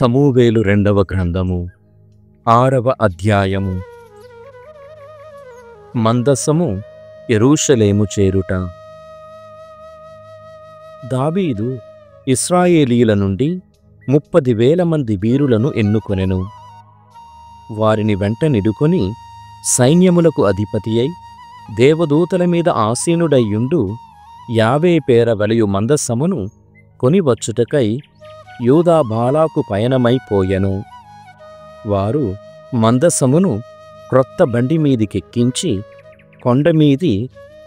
సమూవేలు రెండవ గ్రంథము 6వ అధ్యాయము. మందసము యెరూషలేము చేరుట. దావీదు ఇశ్రాయేలీయుల నుండి 30,000 మంది వీరులను ఎన్నుకొనెను. వారిని వెంట నిడుకొని సైన్యములకు అధిపతియై దేవదూతల మీద ఆసీనుడయ్యుండు యావే పేర వెలయు మందసమును కొనివచ్చుటకై యూదా బాలాకు పయనమైపోయెను. వారు మందసమును క్రొత్త బండి మీదికెక్కించి కొండమీది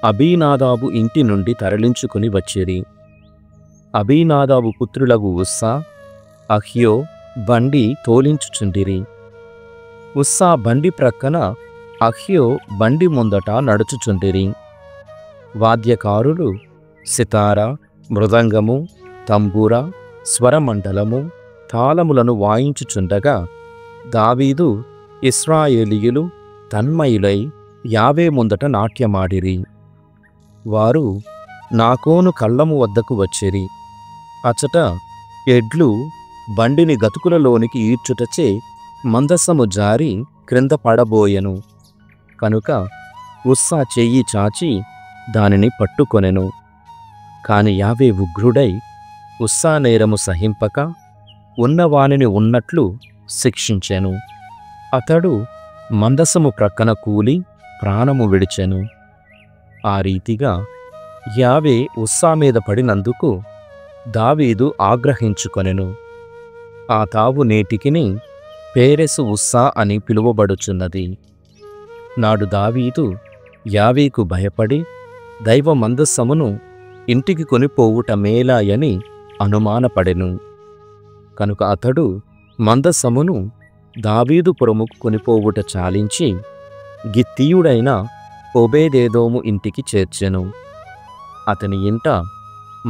అబీనాదాబు ఇంటి నుండి తరలించుకుని వచ్చిరి. అబీనాదాబు పుత్రులగు ఉస్సా, అహ్యో బండి తోలించుచుండిరి. ఉస్సా బండి ప్రక్కన, అహ్యో బండి ముందట నడుచుచుండిరి. వాద్యకారులు సితార, మృదంగము, తంబూర, స్వరమండలము, తాళములను వాయించుచుండగా దావీదు ఇశ్రాయేలీయులు తన్మయులై యావే ముందట నాట్యమాడిరి. వారు నాకోను కళ్ళము వద్దకు వచ్చిరి. అచట ఎడ్లు బండిని గతుకులలోనికి ఈడ్చుటచే మందసము జారి క్రింద పడబోయెను. కనుక ఉస్సా చెయ్యి చాచి దానిని పట్టుకొనెను. కాని యావే ఉగ్రుడై ఉస్సా నేరము సహింపక ఉన్నవానిని ఉన్నట్లు శిక్షించెను. అతడు మందసము ప్రక్కన కూలి ప్రాణము విడిచెను. ఆ రీతిగా యావే ఉస్సా మీద పడినందుకు దావీదు ఆగ్రహించుకొనెను. ఆ తావు నేటికిని పేరెసు ఉస్సా అని పిలువబడుచున్నది. నాడు దావీదు యావేకు భయపడి దైవ మందసమును ఇంటికి కొనిపోవుట మేలాయని అనుమానపడెను. కనుక అతడు మందసమును దావీదు పురముకు కొనిపోవుట చాలించి గిత్తీయుడైన ఓబేదెదోము ఇంటికి చేర్చెను. అతని ఇంట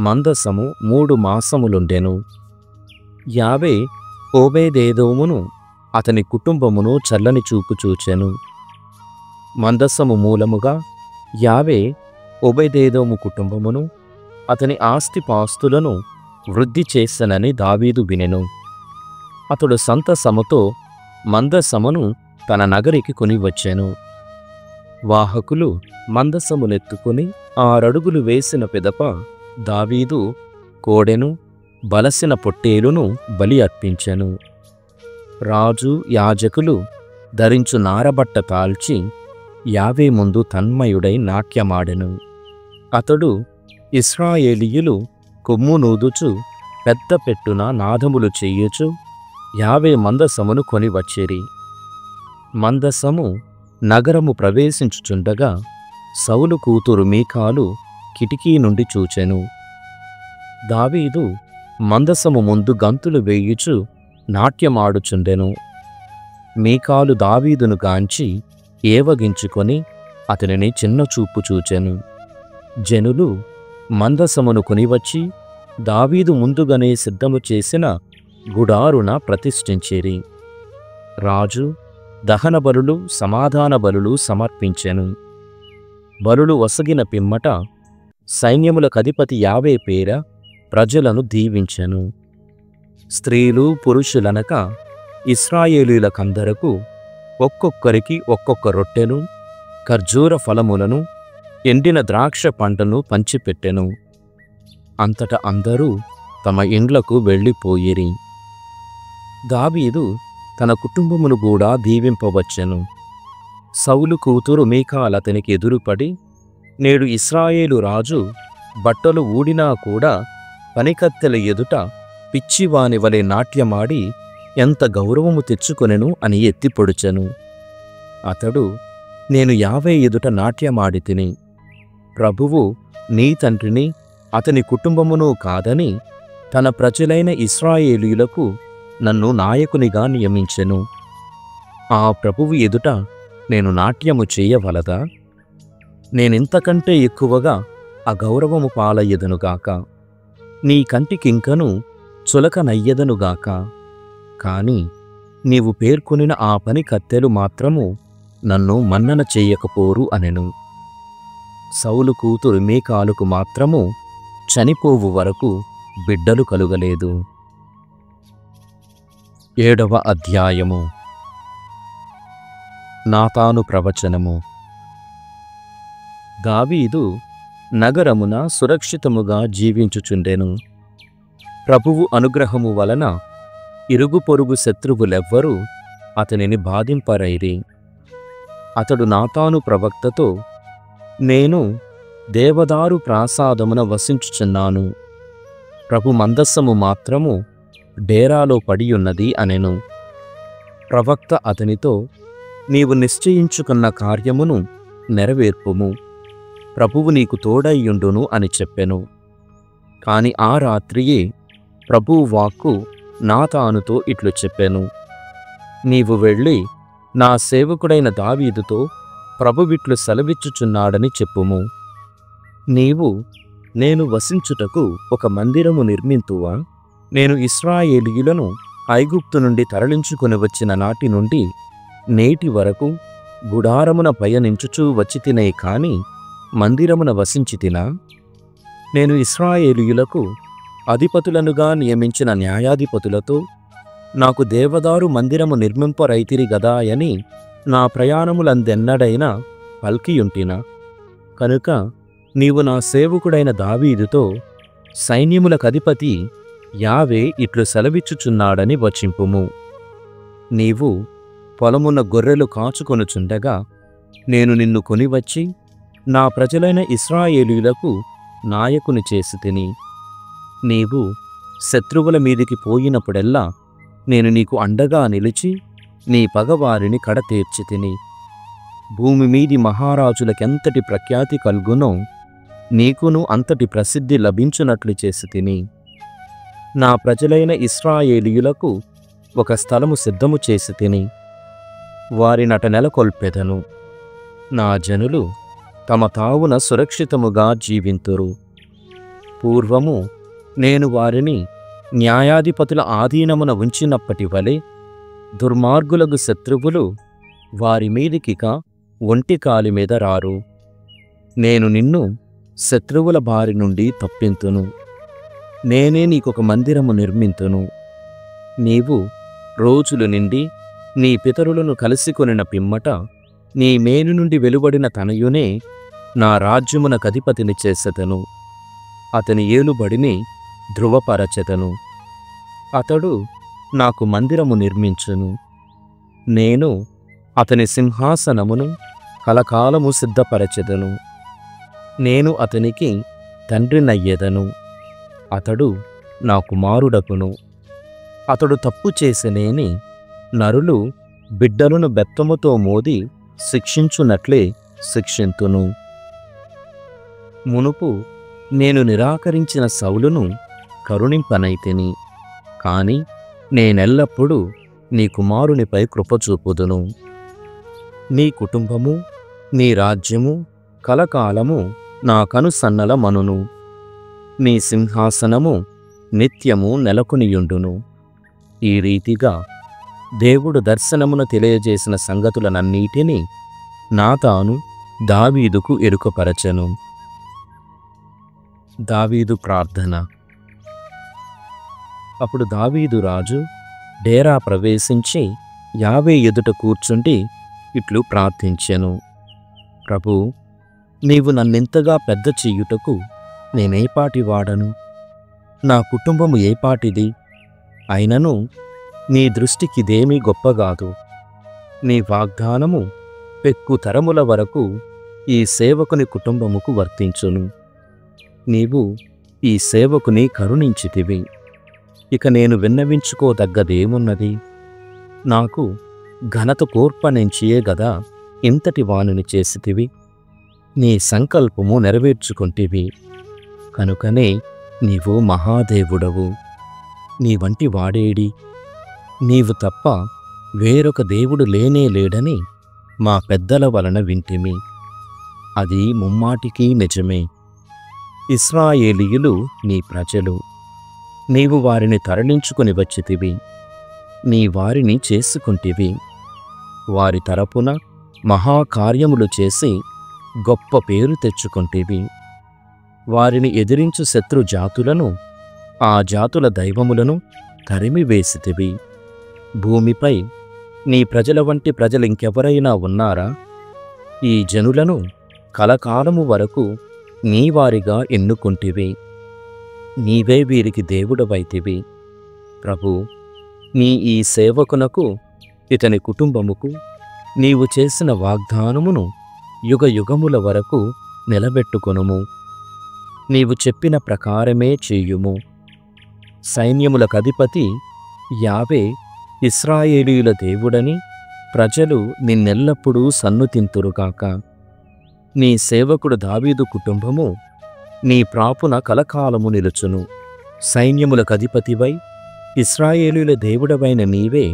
మందసము 3 మాసములుండెను. యావే ఓబేదెదోమును అతని కుటుంబమును చల్లని చూపు చూచెను. మందసము మూలముగా యావే ఓబేదెదోము కుటుంబమును అతని ఆస్తిపాస్తులను వృద్ధి చేసెనని దావీదు వినెను. అతడు సంతసముతో మందసమును తన నగరికి కొనివచ్చెను. వాహకులు మందసమునెత్తుకుని 6 అడుగులు వేసిన పిదప దావీదు కోడెను, బలసిన పొట్టేలును బలి అర్పించెను. రాజు యాజకులు ధరించు నారబట్ట తాల్చి యావే ముందు తన్మయుడై నాట్యమాడెను. అతడు ఇశ్రాయేలీయులు కొమ్ము నూదుచు పెద్ద పెట్టున నాదములు చెయ్యుచు యావే మందసమును కొనివచ్చిరి. మందసము నగరము ప్రవేశించుచుండగా సౌలు కూతురు మీకాలు కిటికీ నుండి చూచెను. దావీదు మందసము ముందు గంతులు వేయుచు నాట్యమాడుచుండెను. మీకాలు దావీదును గాంచి ఏవగించుకొని అతనిని చిన్నచూపు చూచెను. జనులు మందసమును కొనివచ్చి దావీదు ముందుగానే సిద్ధము చేసిన గుడారున ప్రతిష్ఠించిరి. రాజు దహన బలులు, సమాధాన బలులు సమర్పించెను. బలులు వసగిన పిమ్మట సైన్యములకధిపతి యావే పేర ప్రజలను దీవించెను. స్త్రీలు పురుషులనక ఇశ్రాయేలీయులకందరకు ఒక్కొక్కరికి ఒక్కొక్క రొట్టెను, ఖర్జూర ఫలములను, ఎండిన ద్రాక్ష పంటను పంచిపెట్టెను. అంతట అందరూ తమ ఇండ్లకు వెళ్ళిపోయిరి. దావీదు తన కుటుంబమును కూడా దీవింపవచ్చెను. సౌలు కూతురు మీకాల్ అతనికి ఎదురుపడి, నేడు ఇశ్రాయేలు రాజు బట్టలు ఊడినా కూడా పనికత్తెల ఎదుట పిచ్చివాని వలె నాట్యమాడి ఎంత గౌరవము తెచ్చుకొనెను అని ఎత్తిపొడుచెను. అతడు, నేను యావే ఎదుట నాట్యమాడితిని. ప్రభువు నీ తండ్రిని అతని కుటుంబమును కాదని తన ప్రజలైన ఇశ్రాయేలీయులకు నన్ను నాయకునిగా నియమించెను. ఆ ప్రభువు ఎదుట నేను నాట్యము చేయవలదా? నేనింతకంటే ఎక్కువగా అగౌరవము పాలయ్యదనుగాక. నీ కంటికింకను చులకనయ్యదనుగాక. కాని నీవు పేర్కొనిన ఆ పని కత్తెలు మాత్రము నన్ను మన్నన చెయ్యకపోరు అనెను. సౌలు కూతురు మీకాలుకు మాత్రము చనిపోవు వరకు బిడ్డలు కలుగలేదు. 7వ అధ్యాయము. నాతాను ప్రవచనము. దావీదు నగరమున సురక్షితముగా జీవించుచుండెను. ప్రభువు అనుగ్రహము వలన ఇరుగు పొరుగు శత్రువులెవ్వరూ అతనిని బాధింపరైరి. అతడు నాతాను ప్రవక్తతో, నేను దేవదారు ప్రాసాదమున వసించుచున్నాను, ప్రభు మందస్సము మాత్రము డేరాలో పడియున్నది అనెను. ప్రవక్త అతనితో, నీవు నిశ్చయించుకున్న కార్యమును నెరవేర్పుము, ప్రభువు నీకు తోడైయుండును అని చెప్పెను. కాని ఆ రాత్రియే ప్రభువు వాక్కు నాతానుతో ఇట్లు చెప్పెను, నీవు వెళ్ళి నా సేవకుడైన దావీదుతో ప్రభువిట్లు సెలవిచ్చుచున్నాడని చెప్పుము. నీవు నేను వసించుటకు ఒక మందిరము నిర్మింతువా? నేను ఇశ్రాయేలీయులను ఐగుప్తు నుండి తరలించుకొని వచ్చిన నాటి నుండి నేటి వరకు గుడారమున పయనించుచూ వచ్చితినే కాని మందిరమున వసించితినా? నేను ఇశ్రాయేలీయులకు అధిపతులనుగా నియమించిన న్యాయాధిపతులతో నాకు దేవదారు మందిరము నిర్మింపరైతిరి గదా అని నా ప్రయాణములందెన్నడైనా పల్కియుంటినా? కనుక నీవు నా సేవకుడైన దావీదుతో, సైన్యములకధిపతి యావే ఇట్లు సెలవిచ్చుచున్నాడని వచింపుము. నీవు పొలమున గొర్రెలు కాచుకొనుచుండగా నేను నిన్ను కొనివచ్చి నా ప్రజలైన ఇశ్రాయేలీయులకు నాయకుని చేసి తిని. నీవు శత్రువుల మీదికి పోయినప్పుడెల్లా నేను నీకు అండగా నిలిచి నీ పగవారిని కడతీర్చి తిని. భూమి మీది మహారాజులకెంతటి ప్రఖ్యాతి కల్గునో నీకును అంతటి ప్రసిద్ధి లభించునట్లు చేసి తిని. నా ప్రజలైన ఇశ్రాయేలీయులకు ఒక స్థలము సిద్ధము చేసి తిని వారినట నెలకొల్పెదను. నా జనులు తమ తావున సురక్షితముగా జీవింతురు. పూర్వము నేను వారిని న్యాయాధిపతుల ఆధీనమున ఉంచినప్పటి వలె దుర్మార్గులకు శత్రువులు వారి మీదికిక ఒంటికాలి మీద రారు. నేను నిన్ను శత్రువుల బారి నుండి తప్పింతును. నేనే నీకొక మందిరము నిర్మింతును. నీవు రోజులు నిండి నీ పితరులను కలిసికొనిన పిమ్మట నీ మేను నుండి వెలువడిన తనయునే నా రాజ్యమునకధిపతిని చేసెదను. అతని ఏలుబడిని ధృవపరచెదను. అతడు నాకు మందిరము నిర్మించును. నేను అతని సింహాసనమును కలకాలము సిద్ధపరచెదను. నేను అతనికి తండ్రినయ్యెదను. అతడు నా కుమారుడకును. అతడు తప్పు చేసినేని నరులు బిడ్డలను బెత్తముతో మోది శిక్షించునట్లే శిక్షింతును. మునుపు నేను నిరాకరించిన సౌలును కరుణింపనైతిని, కాని నేనెల్లప్పుడూ నీ కుమారునిపై కృపచూపుదును. నీ కుటుంబము నీ రాజ్యము కలకాలము నా కనుసన్నల మనును. నీ సింహాసనము నిత్యము నెలకొనియుండును. ఈ రీతిగా దేవుడు దర్శనమున తెలియజేసిన సంగతులనన్నిటినీ నాతాను దావీదుకు ఎరుకపరచెను. దావీదు ప్రార్థన. అప్పుడు దావీదు రాజు డేరా ప్రవేశించి యావే ఎదుట కూర్చుండి ఇట్లు ప్రార్థించెను. ప్రభూ, నీవు నన్నింతగా పెద్ద చెయ్యుటకు నేనేపాటి వాడను? నా కుటుంబము ఏపాటిది? అయినను నీ దృష్టికిదేమీ గొప్పగాదు. నీ వాగ్దానము పెక్కు తరముల వరకు ఈ సేవకుని కుటుంబముకు వర్తించును. నీవు ఈ సేవకుని కరుణించితివి. ఇక నేను విన్నవించుకోదగ్గదేమున్నది? నాకు ఘనత కోర్పణించియే గదా ఇంతటి వానిని చేసితివి. నీ సంకల్పము నెరవేర్చుకొంటివి. కనుకనే నీవు మహాదేవుడవు. నీ వంటి వాడేడి? నీవు తప్ప వేరొక దేవుడు లేనే లేడని మా పెద్దల వలన వింటిమి. అది ముమ్మాటికీ నిజమే. ఇశ్రాయేలీయులు నీ ప్రజలు. నీవు వారిని తరలించుకొని వచ్చితివి. నీ వారిని చేసుకుంటివి. వారి తరపున మహాకార్యములు చేసి గొప్ప పేరు తెచ్చుకొంటివి. వారిని ఎదిరించు శత్రు జాతులను, ఆ జాతుల దైవములను తరిమివేసితివి. భూమిపై నీ ప్రజల వంటి ప్రజలింకెవరైనా ఉన్నారా? ఈ జనులను కలకాలము వరకు నీవారిగా ఎన్నుకొంటివి. నీవే వీరికి దేవుడవైతివి. ప్రభూ, నీ ఈ సేవకునకు ఇతని కుటుంబముకు నీవు చేసిన వాగ్దానమును యుగయుగముల వరకు నిలబెట్టుకొనుము. నీవు చెప్పిన ప్రకారమే చేయుము. సైన్యములకధిపతి యావే ఇశ్రాయేలీయుల దేవుడని ప్రజలు నిన్నెల్లప్పుడూ సన్నుతింతురుగాక. నీ సేవకుడు దావీదు కుటుంబము నీ ప్రాపున కలకాలము నిలుచును. సైన్యములకధిపతివై ఇశ్రాయేలీయుల దేవుడవైన నీవే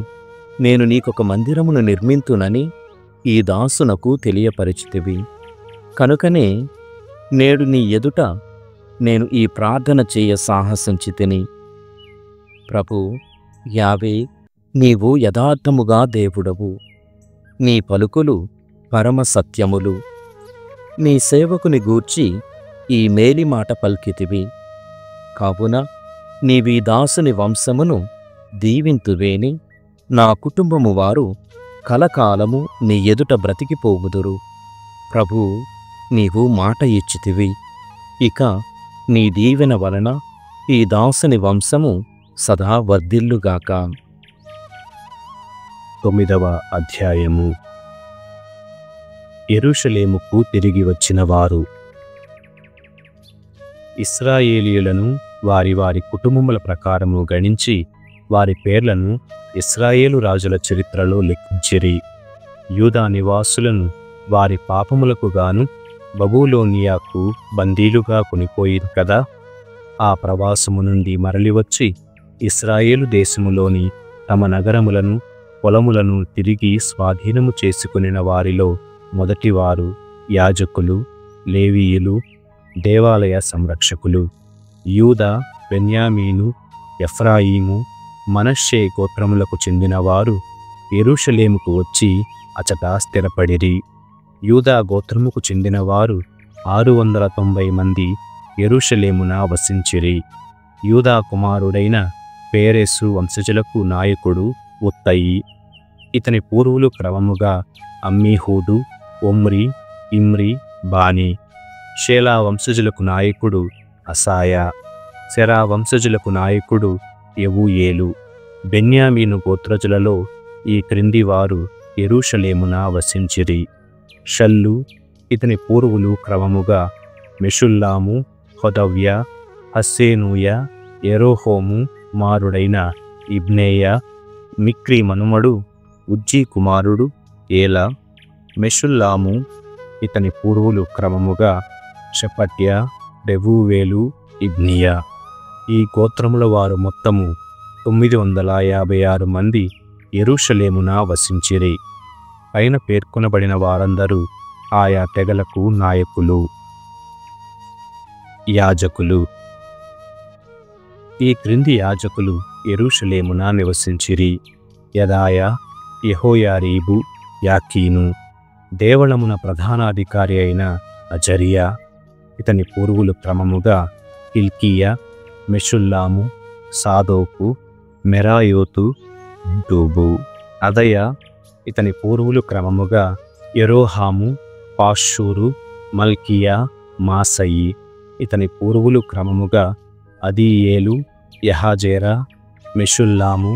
నేను నీకొక మందిరమును నిర్మింతునని ఈ దాసునకు తెలియపరిచితివి. కనుకనే నేడు నీ ఎదుట నేను ఈ ప్రార్థన చేయ సాహసించితిని. ప్రభూ, యావే, నీవు యథార్థముగా దేవుడవు. నీ పలుకులు పరమ సత్యములు. నీ సేవకుని గూర్చి ఈ మేలి మాట పల్కితివి. కావున నీవీ దాసుని వంశమును దీవింతువేని నా కుటుంబము వారు కలకాలము నీ ఎదుట బ్రతికిపోవుదురు. ప్రభూ, నీవు మాట ఇచ్చితివి. ఇక నీ దీవెన వలన ఈ దాసుని వంశము సదా వర్ధిల్లుగాక. 9వ అధ్యాయము. యెరూషలేముకు తిరిగి వచ్చిన వారు. ఇశ్రాయేలీయులను వారి వారి కుటుంబముల ప్రకారము గణించి వారి పేర్లను ఇశ్రాయేలు రాజుల చరిత్రలో లెక్కించిరి. యూదా నివాసులను వారి పాపములకు గాను బబులోనియాకు బందీలుగా కొనిపోయిరు కదా. ఆ ప్రవాసము నుండి మరలివచ్చి ఇశ్రాయేలు దేశములోని తమ నగరములను పొలములను తిరిగి స్వాధీనము చేసుకొనిన వారిలో మొదటివారు యాజకులు, లేవీయులు, దేవాలయ సంరక్షకులు. యూదా, బెన్యామీను, ఎఫ్రాయిము, మనష్షే గోత్రములకు చెందినవారు యెరూషలేముకు వచ్చి అచట స్థిరపడిరి. యూదా గోత్రముకు చెందినవారు 690 మంది యెరూషలేమున వసించిరి. యూదా కుమారుడైన పేరెసు వంశజులకు నాయకుడు ఉత్తయి. ఇతని పూర్వులు క్రమముగా అమ్మీహూదు, ఒమ్రి, ఇమ్రి, బాని. షేలా వంశజులకు నాయకుడు అసాయా. సెరా వంశజులకు నాయకుడు యెవూయేలు. బెన్యామీను గోత్రజులలో ఈ క్రింది వారు యెరూషలేమున వసించిరి. షల్లు. ఇతని పూర్వులు క్రమముగా మెషుల్లాము, హొదవ్య, హస్సేనూయ, యెరోహోము కుమారుడైన ఇబ్నేయ, మిక్రీ మనుమడు ఉజ్జీ కుమారుడు ఏలా. మెషుల్లాము. ఇతని పూర్వులు క్రమముగా షెపట్య, రెవూవేలు, ఇబ్నియా. ఈ గోత్రముల వారు మొత్తము 956 మంది యెరూషలేమున వసించిరి. పైన పేర్కొనబడిన వారందరూ ఆయా తెగలకు నాయకులు. యాజకులు. ఈ క్రింది యాజకులు యెరూషలేమున నివసించిరి: యెదాయా, యెహోయారీబు, యాకీను. దేవళమున ప్రధానాధికారి అయిన అజరియా. ఇతని పూర్వులు క్రమముగా హిల్కీయా, మెషుల్లాము, సాదోకు, మెరాయోతు, టూబు. అదయ. ఇతని పూర్వులు క్రమముగా యెరోహాము, పాషూరు, మల్కియా, మాసయి. ఇతని పూర్వులు క్రమముగా అదీయేలు, యహాజేరా, మెషుల్లాము,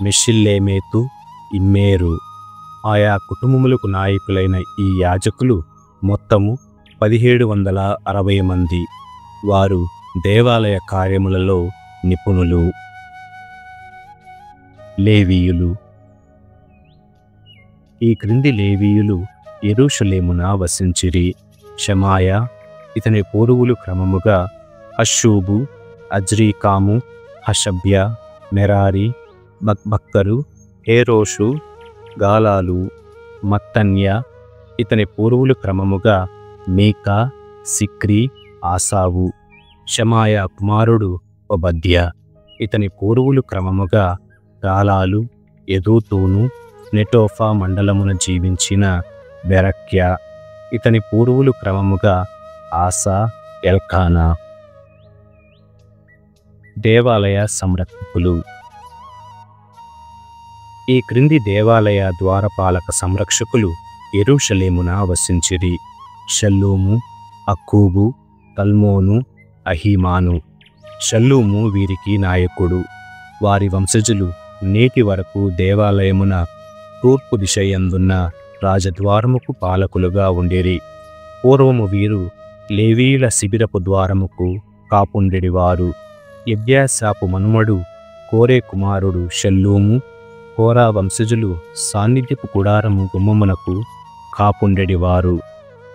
మెషిల్లేమేతు, ఇమ్మేరు. ఆయా కుటుంబములకు నాయకులైన ఈ యాజకులు మొత్తము 1760 మంది. వారు దేవాలయ కార్యములలో నిపుణులు. లేవీయులు. ఈ క్రింది లేవీయులు యెరూషలేమున వసించిరి: షమాయా. ఇతని పూర్వులు క్రమముగా హషూబు, అజ్రీకాము, హషబ్య, మెరారి, బక్బక్కరు, హేరోషు, గాలాలు, మత్తన్య. ఇతని పూర్వులు క్రమముగా మీకా, సిక్రీ, ఆసావు. షమాయా కుమారుడు ఒబద్య. ఇతని పూర్వులు క్రమముగా గాలాలు, ఎదూతూను, నెటోఫా మండలమున జీవించిన బెరక్య. ఇతని పూర్వులు క్రమముగా ఆసా, ఎల్కానా. దేవాలయ సంరక్షకులు. ఈ క్రింది దేవాలయ ద్వారపాలక సంరక్షకులు యెరూషలేమున వసించిరి. షల్లూము, అక్కూబు, తల్మోను, అహీమాను. షల్లూము వీరికి నాయకుడు. వారి వంశజులు నేటి వరకు దేవాలయమున తూర్పు దిశ యందున్న రాజద్వారముకు పాలకులుగా ఉండిరి. పూర్వము వీరు లేవీయుల శిబిరపు ద్వారముకు కాపుండెడివారు. ఎబ్యాసాపు మనుమడు కోరే కుమారుడు షల్లూము, కోరా వంశజులు సాన్నిధ్యపు గుడారము గుమ్మమునకు కాపుండెడివారు.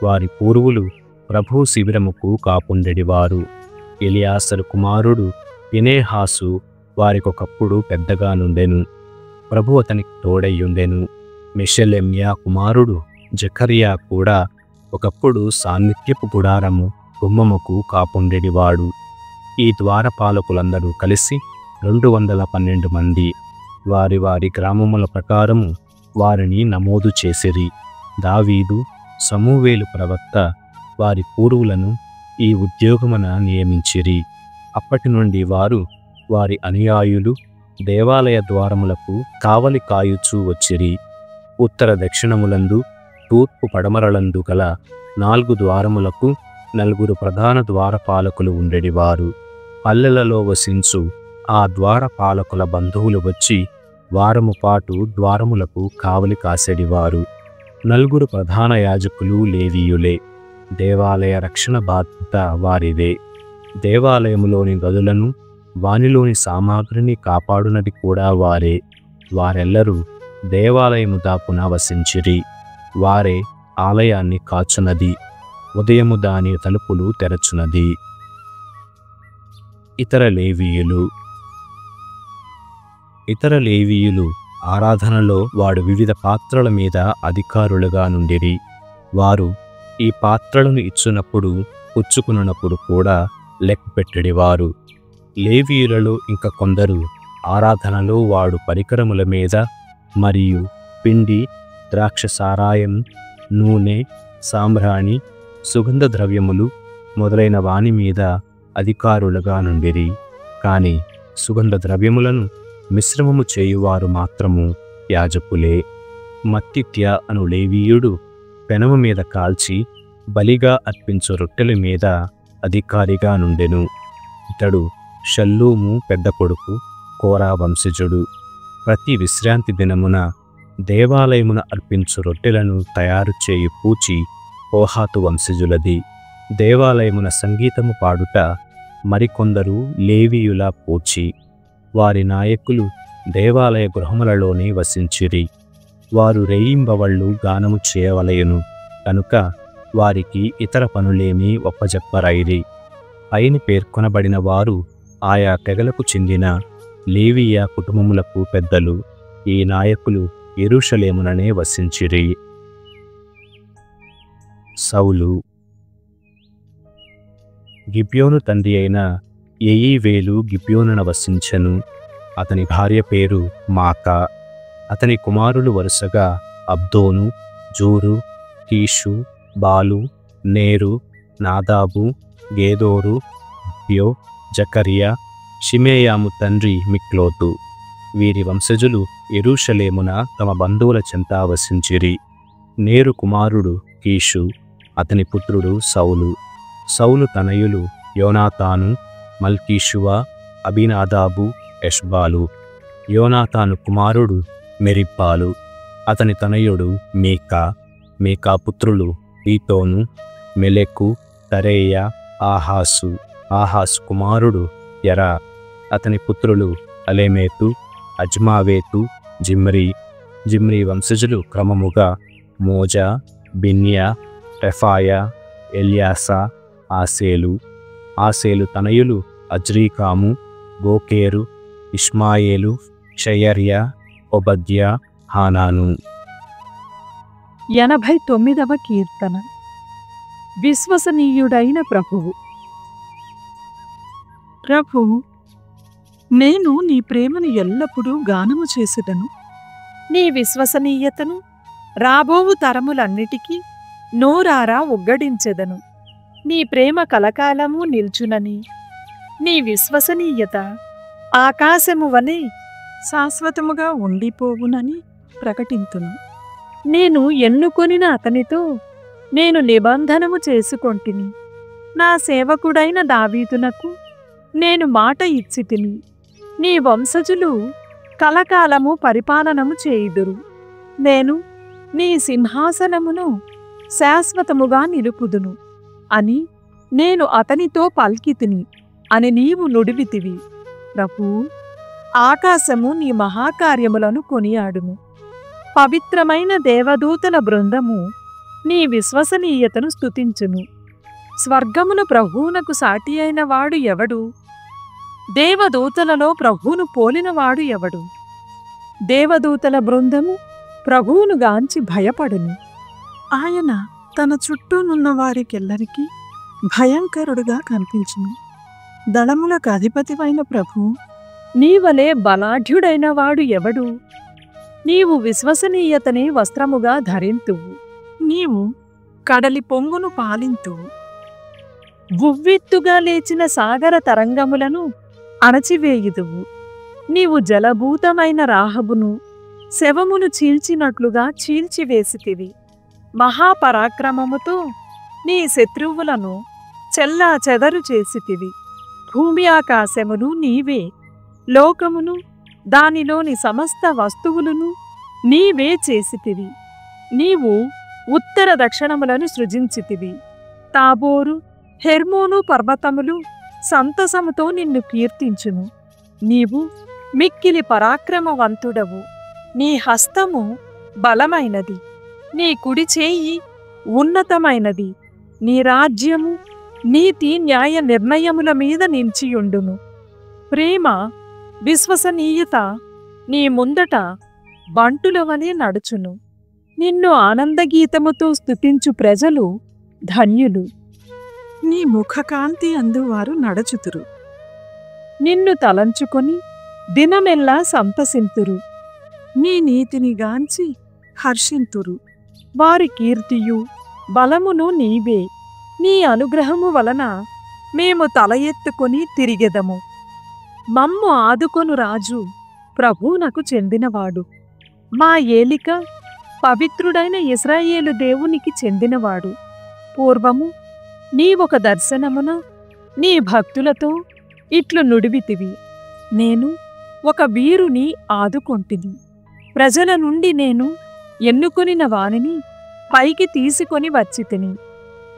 వారి పూర్వులు ప్రభు శిబిరముకు కాపుండెడివారు. ఎలియాసరు కుమారుడు ఫినెహాసు వారికొకప్పుడు పెద్దగా నుండెను. ప్రభు అతనికి తోడయ్యుండెను. మెషెలెమ్యా కుమారుడు జకరియా కూడా ఒకప్పుడు సాన్నిధ్యపు గుడారము గుమ్మముకు కాపుండెడివాడు. ఈ ద్వారపాలకులందరూ కలిసి 212 మంది. వారి వారి గ్రామముల ప్రకారము వారిని నమోదు చేసిరి. దావీదు, సమూవేలు ప్రవక్త వారి పూర్వులను ఈ ఉద్యోగమున నియమించిరి. అప్పటి నుండి వారు వారి అనుయాయులు దేవాలయ ద్వారములకు కావలి కాయుచూ వచ్చిరి. ఉత్తర దక్షిణములందు, తూర్పు పడమరలందు గల 4 ద్వారములకు 4 ప్రధాన ద్వారపాలకులు ఉండెడివారు. పల్లెలలో వసించు ఆ ద్వారపాలకుల బంధువులు వచ్చి వారము పాటు ద్వారములకు కావలి కాసెడివారు. 4 ప్రధాన యాజకులు లేవీయులే. దేవాలయ రక్షణ బాధ్యత వారిదే. దేవాలయములోని గదులను, వానిలోని సామాగ్రిని కాపాడునది కూడా వారే. వారెల్లరూ దేవాలయము దాపున వసించిరి. వారే ఆలయాన్ని కాచునది, ఉదయము దాని తలుపులు తెరచునది. ఇతర లేవీయులు ఆరాధనలో వాడు వివిధ పాత్రల మీద అధికారులుగా నుండిరి. వారు ఈ పాత్రలను ఇచ్చునప్పుడు పుచ్చుకున్నప్పుడు కూడా లెక్కపెట్టెడివారు. లేవీయులలో ఇంక కొందరు ఆరాధనలో వాడు పరికరముల మీద మరియు పిండి, ద్రాక్ష సారాయం, నూనె, సాంబ్రాణి, సుగంధ ద్రవ్యములు మొదలైన వాని మీద అధికారులుగా నుండిరి. కాని సుగంధ ద్రవ్యములను మిశ్రమము చేయువారు మాత్రము యాజకులే. మత్తిత్య అను లేవీయుడు పెనము మీద కాల్చి బలిగా అర్పించు రొట్టెల మీద అధికారిగా నుండెను. ఇతడు షల్లూము పెద్ద కొడుకు, కోరా వంశజుడు. ప్రతి విశ్రాంతి దినమున దేవాలయమున అర్పించు రొట్టెలను తయారు చేయు పూచి కోహాతు వంశజులది. దేవాలయమున సంగీతము పాడుట మరికొందరు లేవీయుల పూచి. వారి నాయకులు దేవాలయ గృహములలోనే వసించిరి. వారు రేయింబవళ్ళు గానము చేయవలయును కనుక వారికి ఇతర పనులేమీ ఒప్పజెప్పరైరి. పైన పేర్కొనబడిన వారు ఆయా తెగలకు చెందిన లేవీయ కుటుంబములకు పెద్దలు. ఈ నాయకులు యెరూషలేముననే వసించిరి. సౌలు. గిబ్యోను తండ్రి అయిన యెయీవేలు గిబ్యోనున వసించెను. అతని భార్య పేరు మాకా. అతని కుమారులు వరుసగా అబ్దోను, జూరు, కీషు, బాలు, నేరు, నాదాబు, గేదోరు, యో, జకరియా, షిమేయాము తండ్రి మిక్లోతు. వీరి వంశజులు యెరూషలేమున తమ బంధువుల చెంత వసించిరి. నేరు కుమారుడు కీషు, అతని పుత్రుడు సౌలు. సౌలు తనయులు యోనాతాను, మల్కీషువ, అబీనాదాబు, ఎష్బాలు. యోనాతాను కుమారుడు మెరిబ్బాలు, అతని తనయుడు మీకా. మీకా పుత్రులు పీతోను, మెలెకు, తరేయ, ఆహాసు. ఆహాసు కుమారుడు యరా. అతని పుత్రులు అలెమేతు, అజ్మావేతు, జిమ్రీ. జిమ్రీ వంశజులు క్రమముగా మోజా, బిన్యా, రెఫాయా, ఎల్యాసా, ఆసేలు. ఆసేలు తనయులు అజ్రీకాము, గోకేరు, ఇష్మాయేలు, షయర్యా, ఒబద్యా, హానాను. 89వ కీర్తన. విశ్వసనీయుడైన ప్రభువు. ప్రభువు, నేను నీ ప్రేమను ఎల్లప్పుడూ గానము చేసేదను. నీ విశ్వసనీయతను రాబోవు తరములన్నిటికీ నోరారా ఉగ్గడించెదను. నీ ప్రేమ కలకాలము నిల్చునని, నీ విశ్వసనీయత ఆకాశము వలె శాశ్వతముగా ఉండిపోవునని ప్రకటింతును. నేను ఎన్నుకొనిన అతనితో నేను నిబంధనము చేసుకొంటిని. నా సేవకుడైన దావీదునకు నేను మాట ఇచ్చితిని. నీ వంశజులు కలకాలము పరిపాలనము చేయుదురు. నేను నీ సింహాసనమును శాశ్వతముగా నిలుపుదును అని నేను అతనితో పల్కితిని అని నీవు నుడివితివి. ప్రభూ, ఆకాశము నీ మహాకార్యములను కొనియాడును. పవిత్రమైన దేవదూతల బృందము నీ విశ్వసనీయతను స్తుతించును. స్వర్గమున ప్రభువునకు సాటి అయిన వాడు ఎవడు? దేవదూతలలో ప్రభువును పోలినవాడు ఎవడు? దేవదూతల బృందము ప్రభువును గాంచి భయపడును. ఆయన తన చుట్టూనున్న వారికెల్లరికీ భయంకరుడుగా కనిపించును. దళములకు అధిపతివైన ప్రభువు, నీవలే బలాఢ్యుడైన వాడు ఎవడు? నీవు విశ్వసనీయతని వస్త్రముగా ధరింతువు. నీవు కడలి పొంగును పాలింతువు. ఉవ్వెత్తుగా లేచిన సాగర తరంగములను అణచివేయుదువు. నీవు జలభూతమైన రాహబును శవమును చీల్చినట్లుగా చీల్చివేసితివి. మహాపరాక్రమముతో నీ శత్రువులను చెల్లా చెదరు చేసితివి. భూమి ఆకాశమును నీవే, లోకమును దానిలోని సమస్త వస్తువులను నీవే చేసితివి. నీవు ఉత్తర దక్షిణములను సృజించితివి. తాబోరు, హెర్మోను పర్వతములు సంతసముతో నిన్ను కీర్తించును. నీవు మిక్కిలి పరాక్రమవంతుడవు. నీ హస్తము బలమైనది, నీ కుడి చేయి ఉన్నతమైనది. నీ రాజ్యము నీతి న్యాయ నిర్ణయముల మీద నిలిచియుండును. ప్రేమ, విశ్వసనీయత నీ ముందట బంటుల వలె నడుచును. నిన్ను ఆనందగీతముతో స్తుతించు ప్రజలు ధన్యులు. నీ ముఖకాంతి అందు వారు నడచుతురు. నిన్ను తలంచుకొని దినమెల్లా సంతసింతురు. నీ నీతిని గాంచి హర్షింతురు. వారి కీర్తియు బలమును నీవే. నీ అనుగ్రహము వలన మేము తల ఎత్తుకొని తిరిగెదము. మమ్ము ఆదుకొను రాజు ప్రభువునకు చెందినవాడు. మా ఏలిక పవిత్రుడైన ఇశ్రాయేలు దేవునికి చెందినవాడు. పూర్వము నీవొక దర్శనమున నీ భక్తులతో ఇట్లు నుడివితివి. నేను ఒక వీరుని ఆదుకొంటిని. ప్రజల నుండి నేను ఎన్నుకొనిన వానిని పైకి తీసుకొని వచ్చితిని.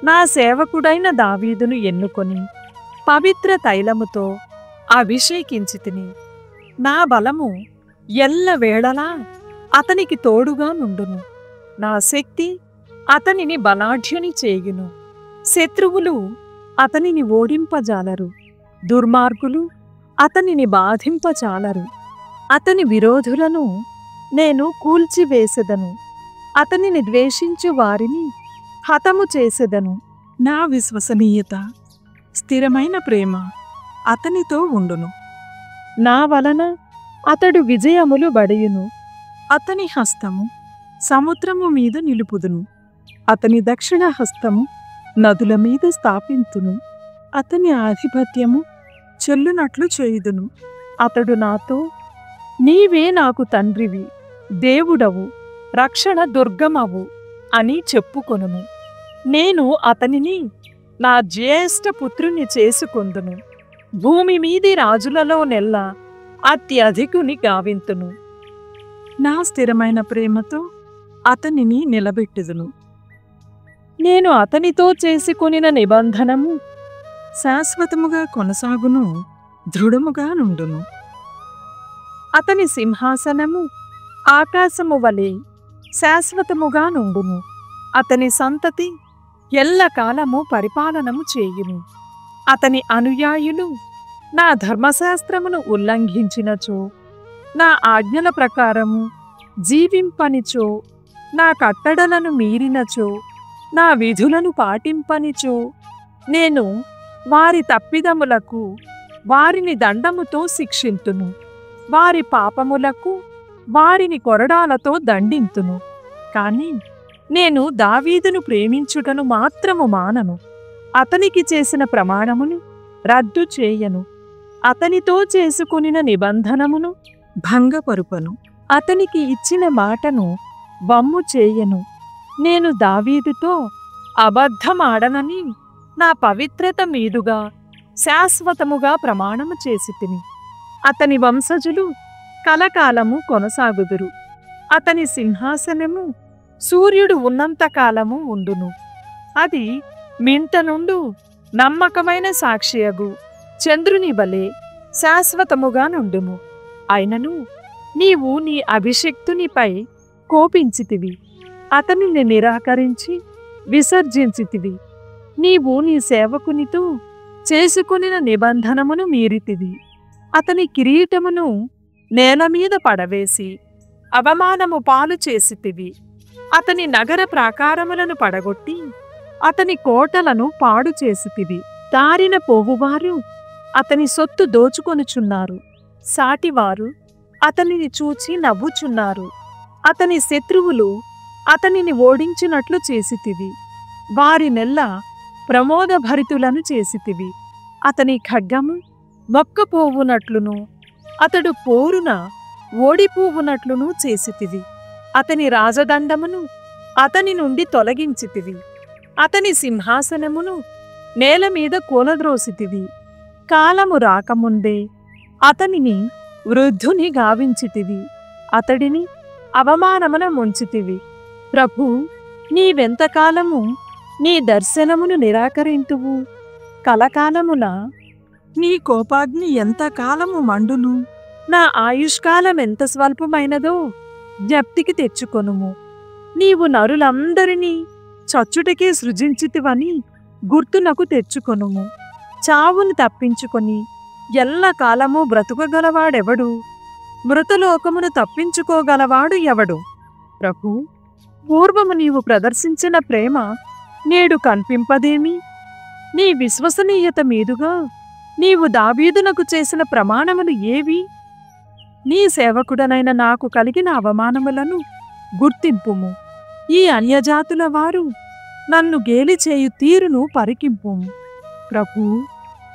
నా సేవకుడైన దావీదును ఎన్నుకొని పవిత్ర తైలముతో అభిషేకించితిని. నా బలము ఎల్లవేళలా అతనికి తోడుగా నుండును. నా శక్తి అతనిని బలాఢ్యుని చేయును. శత్రువులు అతనిని ఓడింపజాలరు. దుర్మార్గులు అతనిని బాధింపచాలరు. అతని విరోధులను నేను కూల్చివేసెదను. అతనిని ద్వేషించు వారిని హతము చేసెదను. నా విశ్వసనీయత, స్థిరమైన ప్రేమ అతనితో ఉండును. నా వలన అతడు విజయములు బడియును. అతని హస్తము సముద్రము మీద నిలుపుదును. అతని దక్షిణ హస్తము నదుల మీద స్థాపింతును. అతని ఆధిపత్యము చెల్లునట్లు చేయుదును. అతడు నాతో, నీవే నాకు తండ్రివి, దేవుడవు, రక్షణ దుర్గమవు అని చెప్పుకొనును. నేను అతనిని నా జ్యేష్ఠ పుత్రుని చేసుకొందును. భూమి మీది రాజులలో నెల్ల అత్యధికుని గావింతును. నా స్థిరమైన ప్రేమతో అతనిని నిలబెట్టుదును. నేను అతనితో చేసుకొనిన నిబంధనము శాశ్వతముగా కొనసాగును, దృఢముగా నుండును. అతని సింహాసనము ఆకాశము వలె శాశ్వతముగా నుండును. అతని సంతతి ఎల్లకాలము పరిపాలనము చేయును. అతని అనుయాయులు నా ధర్మశాస్త్రమును ఉల్లంఘించినచో, నా ఆజ్ఞల ప్రకారము జీవింపనిచో, నా కట్టడలను మీరినచో, నా విధులను పాటింపనిచో, నేను వారి తప్పిదములకు వారిని దండముతో శిక్షింతును. వారి పాపములకు వారిని కొరడాలతో దండింతును. కాని నేను దావీదును ప్రేమించుటను మాత్రము మానను. అతనికి చేసిన ప్రమాణమును రద్దు చేయను. అతనితో చేసుకొనిన నిబంధనమును భంగపరుపను. అతనికి ఇచ్చిన మాటను వమ్ము చేయను. నేను దావీదుతో అబద్ధమాడనని నా పవిత్రత మీదుగా శాశ్వతముగా ప్రమాణము చేసితిని. అతని వంశజులు కలకాలము కొనసాగుదురు. అతని సింహాసనము సూర్యుడు ఉన్నంతకాలము ఉండును. అది మింట నుండు నమ్మకమైన సాక్షియగు చంద్రుని వలె శాశ్వతముగా నుండును. అయినను నీవు నీ అభిషిక్తునిపై కోపించితివి, అతనిని నిరాకరించి విసర్జించితివి. నీవు నీ సేవకునితో చేసుకొనిన నిబంధనమును మీరితివి. అతని కిరీటమును నేలమీద పడవేసి అవమానము పాలు చేసితివి. అతని నగర ప్రాకారములను పడగొట్టి అతని కోటలను పాడు చేసితివి. దారిన పోవువారు అతని సొత్తు దోచుకొనుచున్నారు. సాటివారు అతనిని చూచి నవ్వుచున్నారు. అతని శత్రువులు అతనిని ఓడించినట్లు చేసితివి. వారి నెల్ల ప్రమోదభరితులను చేసితివి. అతని ఖడ్గము మొక్కపోవునట్లును అతడు పోరున ఓడిపోవునట్లును చేసితివి. అతని రాజదండమును అతని నుండి తొలగించితివి. అతని సింహాసనమును నేలమీద కూలద్రోసితివి. కాలము రాకముందే అతనిని వృద్ధుని గావించితివి. అతడిని అవమానమున ముంచితివి. ప్రభూ, నీవెంతకాలము నీ దర్శనమును నిరాకరింతువు? కలకాలమున నీ కోపాగ్ని ఎంతకాలము మండును? నా ఆయుష్కాలమెంత స్వల్పమైనదో జ్ఞప్తికి తెచ్చుకొనుము. నీవు నరులందరినీ చచ్చుటకే సృజించితివని గుర్తునకు తెచ్చుకొనుము. చావును తప్పించుకొని ఎల్లకాలము బ్రతుకగలవాడెవడు? మృతలోకమును తప్పించుకోగలవాడు ఎవడు? ప్రభూ, పూర్వము నీవు ప్రదర్శించిన ప్రేమ నేడు కనిపింపదేమి? నీ విశ్వసనీయత మీదుగా నీవు దావీదునకు చేసిన ప్రమాణములు ఏవి? నీ సేవకుడనైన నాకు కలిగిన అవమానములను గుర్తింపుము. ఈ అన్యజాతుల వారు నన్ను గేలి చేయు తీరును పరికింపుము. ప్రభూ,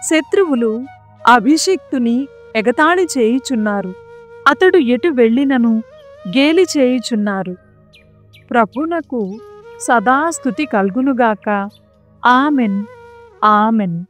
శత్రువులు అభిషిక్తుని ఎగతాళి చేయుచున్నారు. అతడు ఎటు వెళ్ళినను గేలి చేయుచున్నారు. ప్రభునకు సదా స్తుతి కల్గునుగాక. Amen, amen.